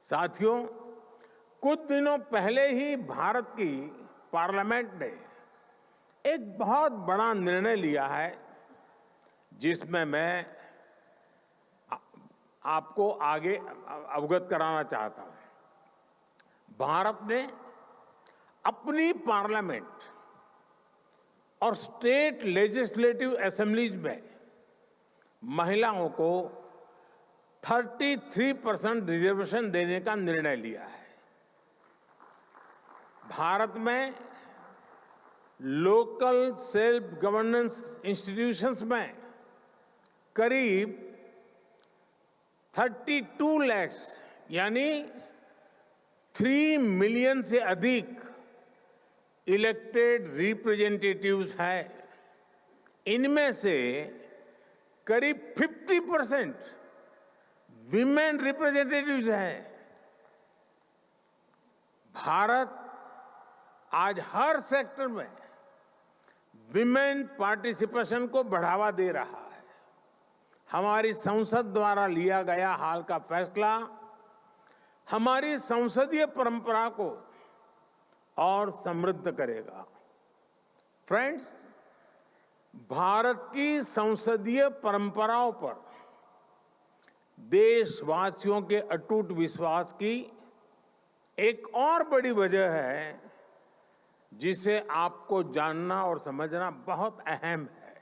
साथियों, कुछ दिनों पहले ही भारत की पार्लियामेंट ने एक बहुत बड़ा निर्णय लिया है, जिसमें मैं आपको आगे अवगत कराना चाहता हूं। भारत ने अपनी पार्लियामेंट और स्टेट लेजिस्लेटिव असेंबलीज में महिलाओं को 33% रिजर्वेशन देने का निर्णय लिया है। भारत में लोकल सेल्फ गवर्नेंस इंस्टीट्यूशंस में करीब 32 लाख यानी 3 मिलियन से अधिक इलेक्टेड रिप्रेजेंटेटिव्स हैं। इनमें से करीब 50% विमेन रिप्रेजेंटेटिव्स हैं। भारत आज हर सेक्टर में विमेन पार्टिसिपेशन को बढ़ावा दे रहा है। हमारी संसद द्वारा लिया गया हाल का फैसला हमारी संसदीय परंपरा को और समृद्ध करेगा। फ्रेंड्स, भारत की संसदीय परंपराओं पर देशवासियों के अटूट विश्वास की एक और बड़ी वजह है, जिसे आपको जानना और समझना बहुत अहम है।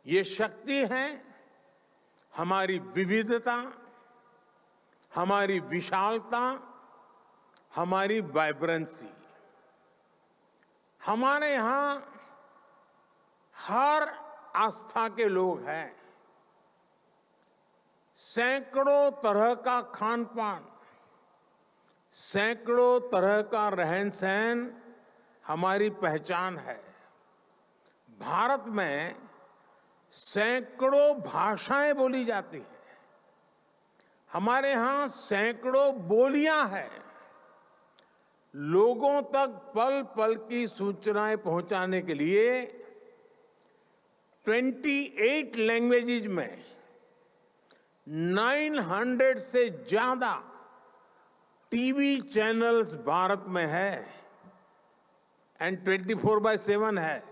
ये शक्ति है हमारी विविधता, हमारी विशालता, हमारी वाइब्रेंसी। हमारे यहां हर आस्था के लोग हैं। सैकड़ों तरह का खान पान, सैकड़ों तरह का रहन सहन हमारी पहचान है। भारत में सैकड़ों भाषाएं बोली जाती हैं। हमारे यहां सैकड़ों बोलियां हैं। लोगों तक पल पल की सूचनाएं पहुंचाने के लिए 28 लैंग्वेजेस में 900 से ज्यादा टीवी चैनल्स भारत में है एंड 24/7 है।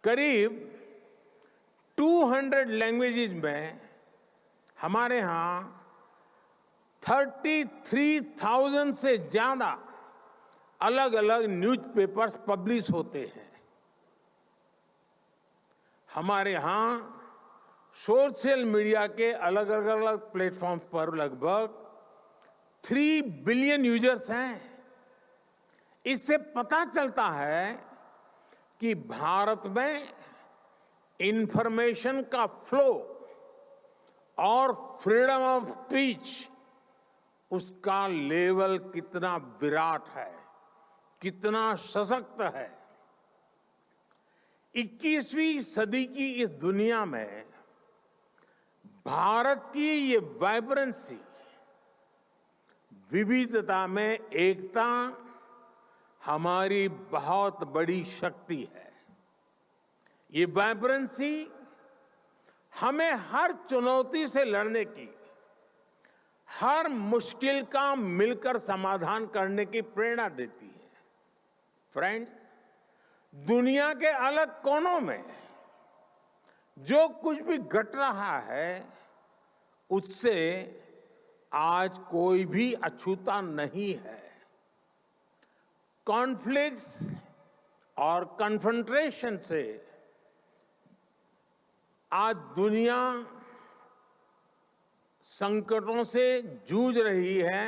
करीब 200 लैंग्वेजेस में हमारे यहां 33,000 से ज्यादा अलग अलग न्यूज़पेपर्स पब्लिश होते हैं। हमारे यहां सोशल मीडिया के अलग अलग प्लेटफॉर्म्स पर लगभग 3 बिलियन यूजर्स हैं। इससे पता चलता है कि भारत में इंफॉर्मेशन का फ्लो और फ्रीडम ऑफ स्पीच, उसका लेवल कितना विराट है, कितना सशक्त है। 21वीं सदी की इस दुनिया में भारत की ये वाइब्रेंसी, विविधता में एकता हमारी बहुत बड़ी शक्ति है। ये वाइब्रेंसी हमें हर चुनौती से लड़ने की, हर मुश्किल का मिलकर समाधान करने की प्रेरणा देती है। फ्रेंड्स, दुनिया के अलग कोनों में जो कुछ भी घट रहा है, उससे आज कोई भी अछूता नहीं है। कॉन्फ्लिक्ट्स और कन्फ्रंटेशन से आज दुनिया संकटों से जूझ रही है।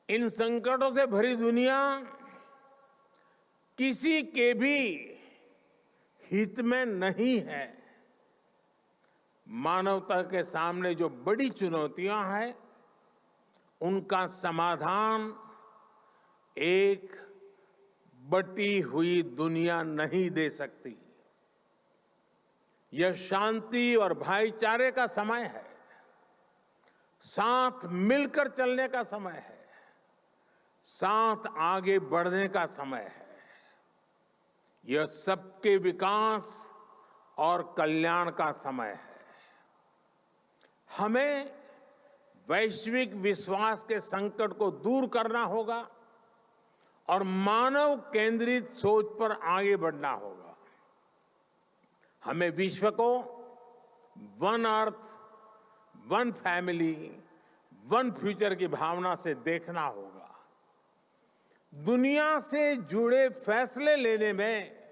इन संकटों से भरी दुनिया किसी के भी हित में नहीं है। मानवता के सामने जो बड़ी चुनौतियां हैं, उनका समाधान एक बटी हुई दुनिया नहीं दे सकती। यह शांति और भाईचारे का समय है, साथ मिलकर चलने का समय है, साथ आगे बढ़ने का समय है। यह सबके विकास और कल्याण का समय है। हमें वैश्विक विश्वास के संकट को दूर करना होगा और मानव केंद्रित सोच पर आगे बढ़ना होगा। हमें विश्व को one earth, one family, one future की भावना से देखना होगा। दुनिया से जुड़े फैसले लेने में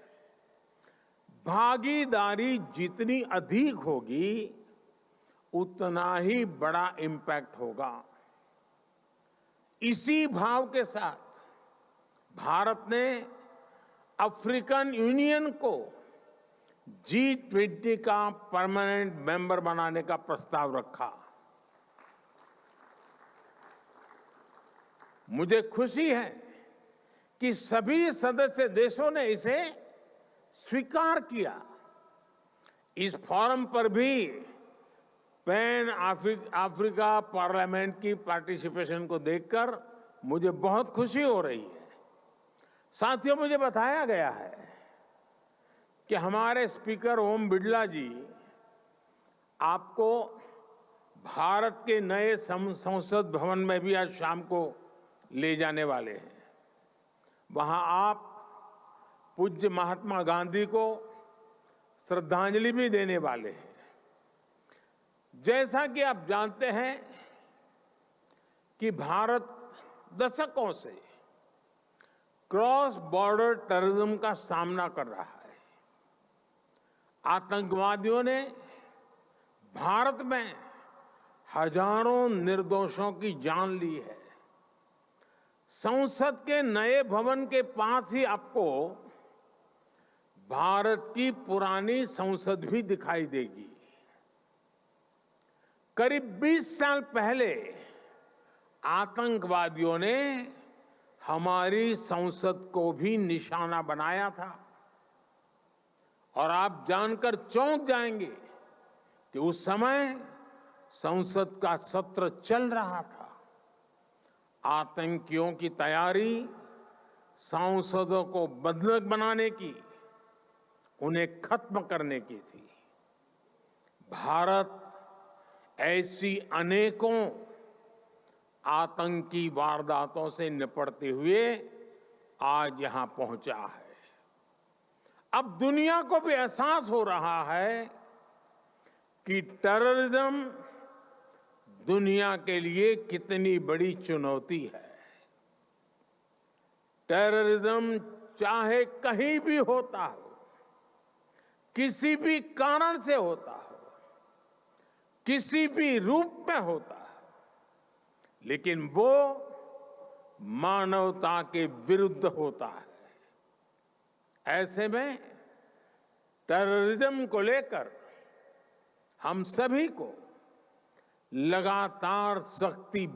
भागीदारी जितनी अधिक होगी, उतना ही बड़ा इम्पैक्ट होगा। इसी भाव के साथ भारत ने अफ्रीकन यूनियन को G20 का परमानेंट मेंबर बनाने का प्रस्ताव रखा। मुझे खुशी है कि सभी सदस्य देशों ने इसे स्वीकार किया। इस फोरम पर भी पैन अफ्रीका पार्लियामेंट की पार्टिसिपेशन को देखकर मुझे बहुत खुशी हो रही है। साथियों, मुझे बताया गया है कि हमारे स्पीकर ओम बिड़ला जी आपको भारत के नए संसद भवन में भी आज शाम को ले जाने वाले हैं। वहां आप पूज्य महात्मा गांधी को श्रद्धांजलि भी देने वाले हैं। जैसा कि आप जानते हैं कि भारत दशकों से क्रॉस बॉर्डर टेररिज्म का सामना कर रहा है। आतंकवादियों ने भारत में हजारों निर्दोषों की जान ली है। संसद के नए भवन के पास ही आपको भारत की पुरानी संसद भी दिखाई देगी। करीब 20 साल पहले आतंकवादियों ने हमारी संसद को भी निशाना बनाया था और आप जानकर चौंक जाएंगे कि उस समय संसद का सत्र चल रहा था। आतंकियों की तैयारी सांसदों को बंधक बनाने की, उन्हें खत्म करने की थी। भारत ऐसी अनेकों आतंकी वारदातों से निपटते हुए आज यहां पहुंचा है। अब दुनिया को भी एहसास हो रहा है कि टेररिज्म दुनिया के लिए कितनी बड़ी चुनौती है। टेररिज्म चाहे कहीं भी होता हो, किसी भी कारण से होता हो, किसी भी रूप में होता है, लेकिन वो मानवता के विरुद्ध होता है। ऐसे में टेररिज्म को लेकर हम सभी को लगातार सख्ती